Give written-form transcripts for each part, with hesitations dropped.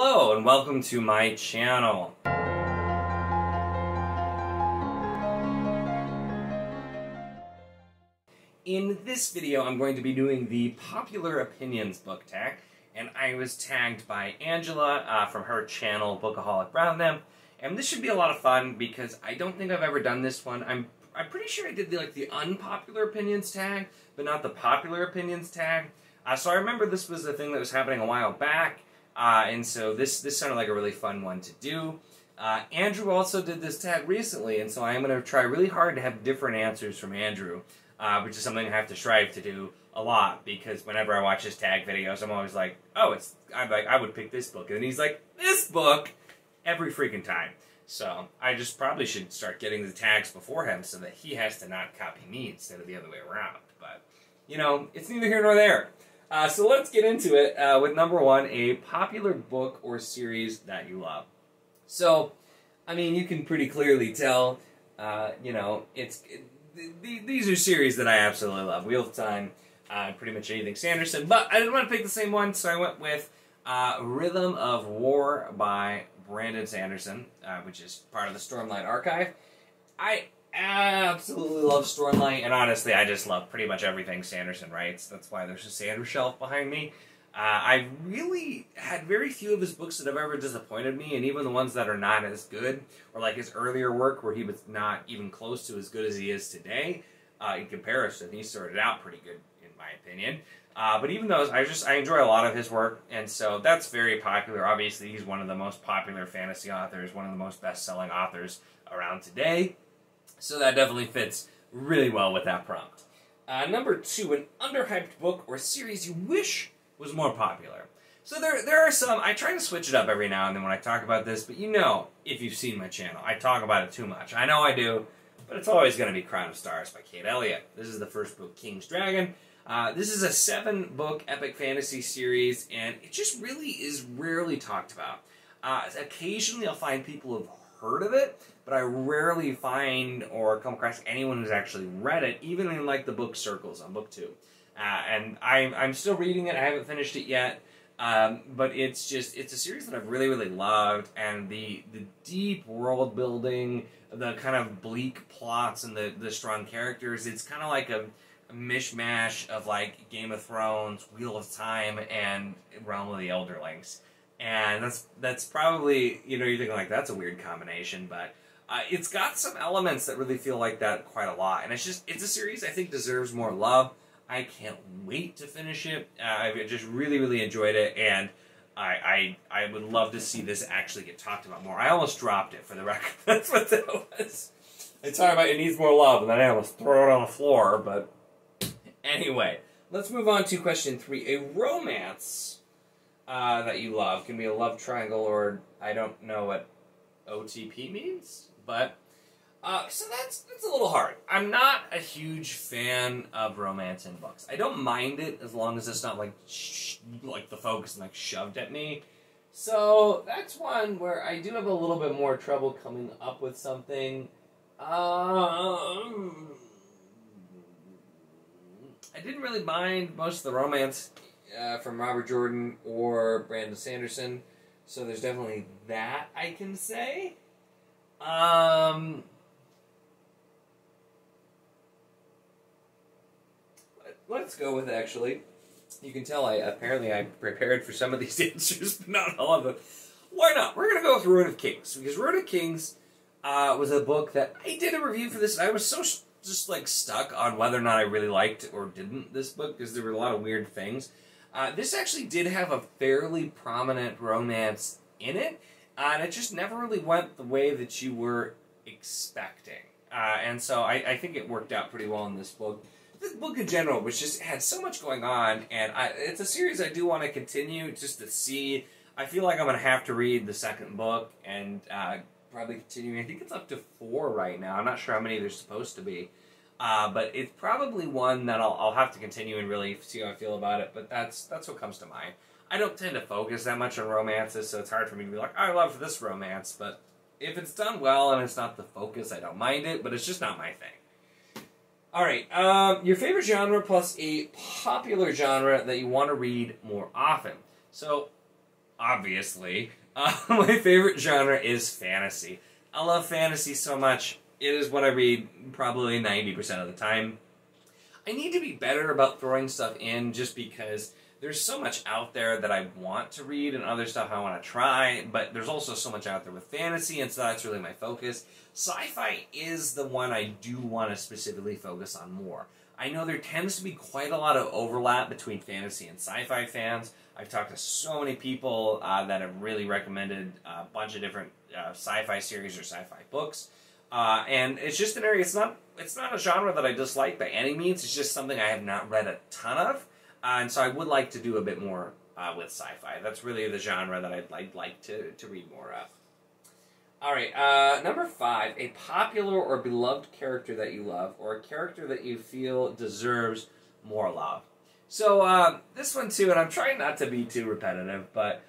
Hello and welcome to my channel. In this video I'm going to be doing the Popular Opinions book tag, and I was tagged by Angela from her channel Bookaholic Brown, and this should be a lot of fun because I don't think I've ever done this one. I'm pretty sure I did the unpopular opinions tag, but not the popular opinions tag. So I remember this was a thing that was happening a while back. And so this sounded like a really fun one to do. Andrew also did this tag recently, and so I'm going to try really hard to have different answers from Andrew, which is something I have to strive to do a lot, because whenever I watch his tag videos, I'm always like, oh, I would pick this book, and he's like, this book, every freaking time. So I just probably should start getting the tags before him so that he has to not copy me instead of the other way around. But, you know, it's neither here nor there. So let's get into it with number one, a popular book or series that you love. So, I mean, you can pretty clearly tell, you know, these are series that I absolutely love. Wheel of Time, pretty much anything Sanderson, but I didn't want to pick the same one, so I went with Rhythm of War by Brandon Sanderson, which is part of the Stormlight archive. I absolutely love Stormlight, and honestly, I just love pretty much everything Sanderson writes. That's why there's a Sanders shelf behind me. I've really had very few of his books that have ever disappointed me, and even the ones that are not as good, or like his earlier work where he was not even close to as good as he is today, in comparison, he started out pretty good, in my opinion. But even those, I enjoy a lot of his work, and so that's very popular. Obviously, he's one of the most popular fantasy authors, one of the most best-selling authors around today. So that definitely fits really well with that prompt. Number two, an underhyped book or series you wish was more popular. So there are some, I try to switch it up every now and then when I talk about this, but you know, if you've seen my channel, I talk about it too much. I know I do, but it's always going to be Crown of Stars by Kate Elliott. This is the first book, King's Dragon. This is a 7-book epic fantasy series, and it just really is rarely talked about. Occasionally I'll find people who have heard of it, but I rarely find or come across anyone who's actually read it, even in like the book circles on book 2. And I'm still reading it. I haven't finished it yet, but it's a series that I've really loved, and the deep world building, the kind of bleak plots, and the strong characters. It's kind of like a mishmash of like Game of Thrones, Wheel of Time, and Realm of the Elderlings. And that's probably, you know, you're thinking like, that's a weird combination, but it's got some elements that really feel like that quite a lot. And it's a series I think deserves more love. I can't wait to finish it. I've just really enjoyed it, and I would love to see this actually get talked about more. I almost dropped it, for the record. That's what that was. I talk about it needs more love, and then I almost throw it on the floor, but anyway. Let's move on to question 3. A romance that you love. Can be a love triangle, or I don't know what OTP means, but so that's a little hard. I'm not a huge fan of romance in books. I don't mind it as long as it's not like the focus and like shoved at me. So that's one where I do have a little bit more trouble coming up with something. I didn't really mind most of the romance from Robert Jordan or Brandon Sanderson, so there's definitely that I can say. Let's go with, actually, you can tell I prepared for some of these answers, but not all of them. Why not? We're going to go with Ruin of Kings, because Ruin of Kings was a book that I did a review for this, and I was so just like stuck on whether or not I really liked or didn't this book, because there were a lot of weird things. This actually did have a fairly prominent romance in it, and it just never really went the way that you were expecting. And so I think it worked out pretty well in this book. This book in general had so much going on, and it's a series I do want to continue just to see. I feel like I'm going to have to read the second book and probably continue. I think it's up to 4 right now. I'm not sure how many there's supposed to be. But it's probably one that I'll have to continue and really see how I feel about it, but that's what comes to mind. I don't tend to focus that much on romances, so it's hard for me to be like, I love this romance, but if it's done well and it's not the focus, I don't mind it, but it's just not my thing. Alright, your favorite genre plus a popular genre that you want to read more often. So, obviously. My favorite genre is fantasy. I love fantasy so much. It is what I read probably 90% of the time. I need to be better about throwing stuff in just because there's so much out there that I want to read and other stuff I want to try, but there's also so much out there with fantasy, and so that's really my focus. Sci-fi is the one I do want to specifically focus on more. I know there tends to be quite a lot of overlap between fantasy and sci-fi fans. I've talked to so many people that have really recommended a bunch of different sci-fi series or sci-fi books. And it's just an area, it's not a genre that I dislike by any means, it's just something I have not read a ton of. And so I would like to do a bit more with sci-fi. That's really the genre that I'd like to read more of. Alright, number 5, a popular or beloved character that you love, or a character that you feel deserves more love. So, this one too, and I'm trying not to be too repetitive, but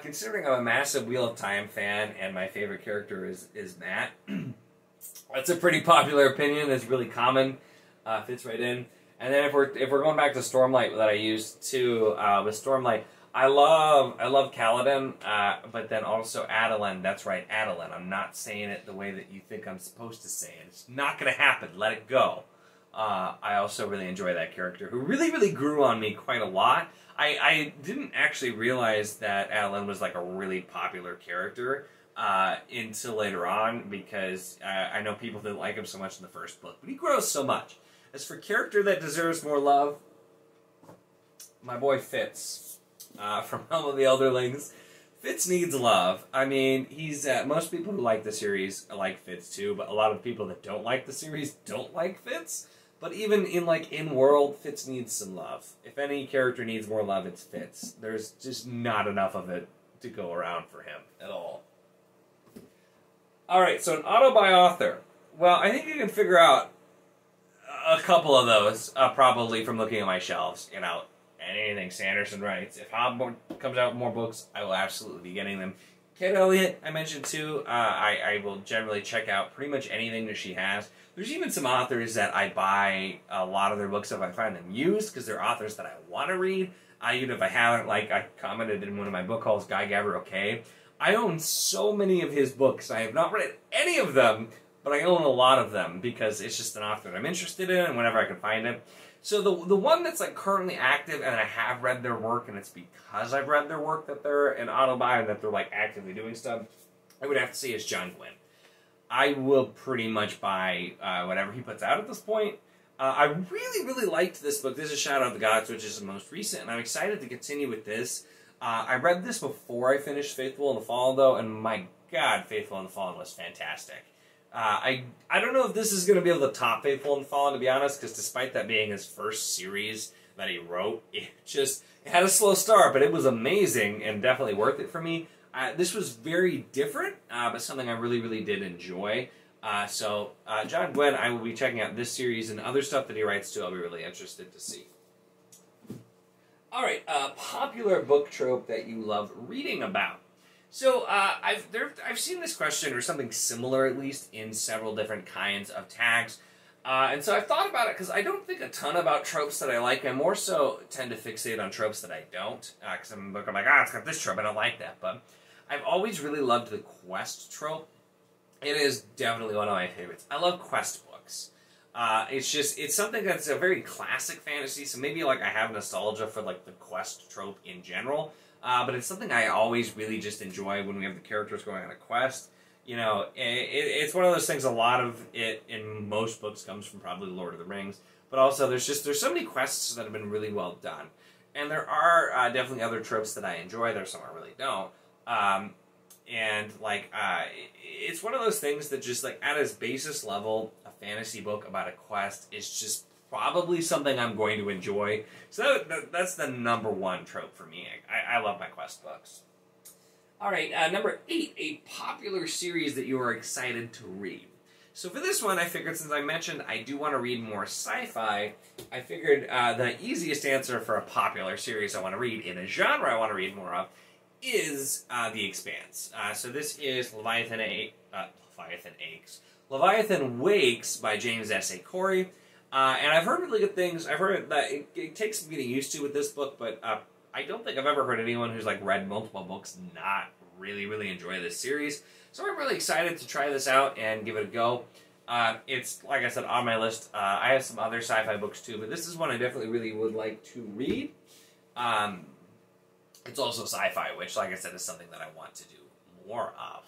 considering I'm a massive Wheel of Time fan, and my favorite character is Matt, that's a pretty popular opinion, it's really common, fits right in. And then if we're going back to Stormlight that I used too, with Stormlight, I love Kaladin, but then also Adolin. That's right, Adolin. I'm not saying it the way that you think I'm supposed to say it. It's not going to happen. Let it go. I also really enjoy that character, who really grew on me quite a lot. I didn't actually realize that Adolin was like a really popular character until later on, because I know people didn't like him so much in the first book, but he grows so much. As for character that deserves more love, my boy Fitz from Helm of the Elderlings. Fitz needs love. I mean, he's most people who like the series like Fitz too, but a lot of people that don't like the series don't like Fitz. But even in world, Fitz needs some love. If any character needs more love, it's Fitz. There's just not enough of it to go around for him at all. All right, so an auto-by-author. Well, I think you can figure out a couple of those, probably from looking at my shelves. You know, anything Sanderson writes. If Hobb comes out with more books, I will absolutely be getting them. Kate Elliott, I mentioned too. I will generally check out pretty much anything that she has. There's even some authors that I buy a lot of their books if I find them used, because they're authors that I want to read. Even if I haven't, like I commented in one of my book hauls, Guy Gavriel K. I own so many of his books. I have not read any of them, but I own a lot of them because it's just an author that I'm interested in, and whenever I can find it. So the one that's like currently active, and I have read their work, and it's because I've read their work that they're an auto-buy and that they're like actively doing stuff, I would have to say is John Gwynne. I will pretty much buy whatever he puts out at this point. I really liked this book. This is Shadow of the Gods, which is the most recent, and I'm excited to continue with this. I read this before I finished Faithful in the Fallen, though, and my God, Faithful in the Fallen was fantastic. I don't know if this is going to be able to top Faithful in the Fallen, to be honest, because despite that being his first series that he wrote, it had a slow start, but it was amazing and definitely worth it for me. This was very different, but something I really did enjoy. So John Gwynne, I will be checking out this series and other stuff that he writes too. I'll be really interested to see. All right, popular book trope that you love reading about. So I've seen this question, or something similar at least, in several different kinds of tags. And so I've thought about it, because I don't think a ton about tropes that I like. I more so tend to fixate on tropes that I don't. Because I'm like, it's got this trope, I don't like that. But I've always really loved the quest trope. It is definitely one of my favorites. I love quest books. It's something that's a very classic fantasy, so maybe like I have nostalgia for like the quest trope in general. But it's something I always really just enjoy when we have the characters going on a quest. You know, it's one of those things, a lot of it in most books comes from probably Lord of the Rings. But also there's so many quests that have been really well done. And there are definitely other tropes that I enjoy. There's some I really don't. It's one of those things that just, like, at its basis level, a fantasy book about a quest is just probably something I'm going to enjoy. So that's the number one trope for me. I love my quest books. All right, number 8, a popular series that you are excited to read. So for this one, I figured, since I mentioned I do want to read more sci-fi, I figured the easiest answer for a popular series I want to read in a genre I want to read more of is The Expanse. So this is Leviathan Wakes by James S.A. Corey. And I've heard really good things. I've heard that it takes some getting used to with this book, but I don't think I've ever heard anyone who's like read multiple books not really enjoy this series. So I'm really excited to try this out and give it a go. It's, like I said, on my list. I have some other sci-fi books too, but this is one I definitely really would like to read. It's also sci-fi, which, like I said, is something that I want to do more of.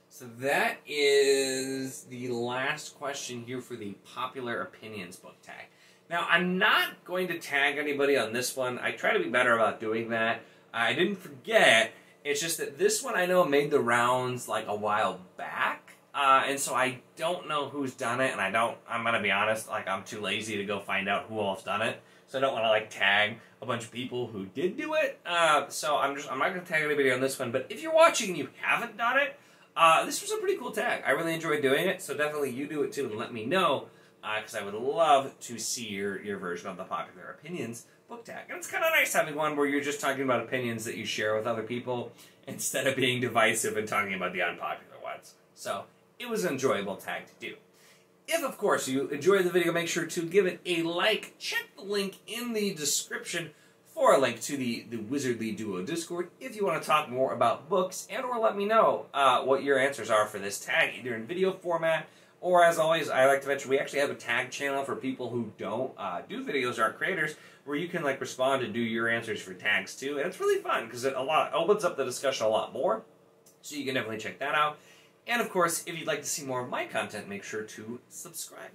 So that is the last question here for the popular opinions book tag. Now, I'm not going to tag anybody on this one. I try to be better about doing that. I didn't forget. It's just that this one I know made the rounds like a while back. And so I don't know who's done it, and I'm going to be honest, like I'm too lazy to go find out who else done it. So I don't want to like tag a bunch of people who did do it. So I'm not going to tag anybody on this one, but if you're watching and you haven't done it, this was a pretty cool tag. I really enjoyed doing it, so definitely you do it too and let me know, because I would love to see your version of the popular opinions book tag. And it's kind of nice having one where you're just talking about opinions that you share with other people instead of being divisive and talking about the unpopular ones. So it was an enjoyable tag to do. If, of course, you enjoyed the video, make sure to give it a like. Check the link in the description for a link to the Wizardly Duo Discord if you want to talk more about books, and or let me know what your answers are for this tag, either in video format, or as always, I like to mention, we actually have a tag channel for people who don't do videos, or are creators, where you can like respond and do your answers for tags too, and it's really fun because it opens up the discussion a lot more, so you can definitely check that out. And of course, if you'd like to see more of my content, make sure to subscribe.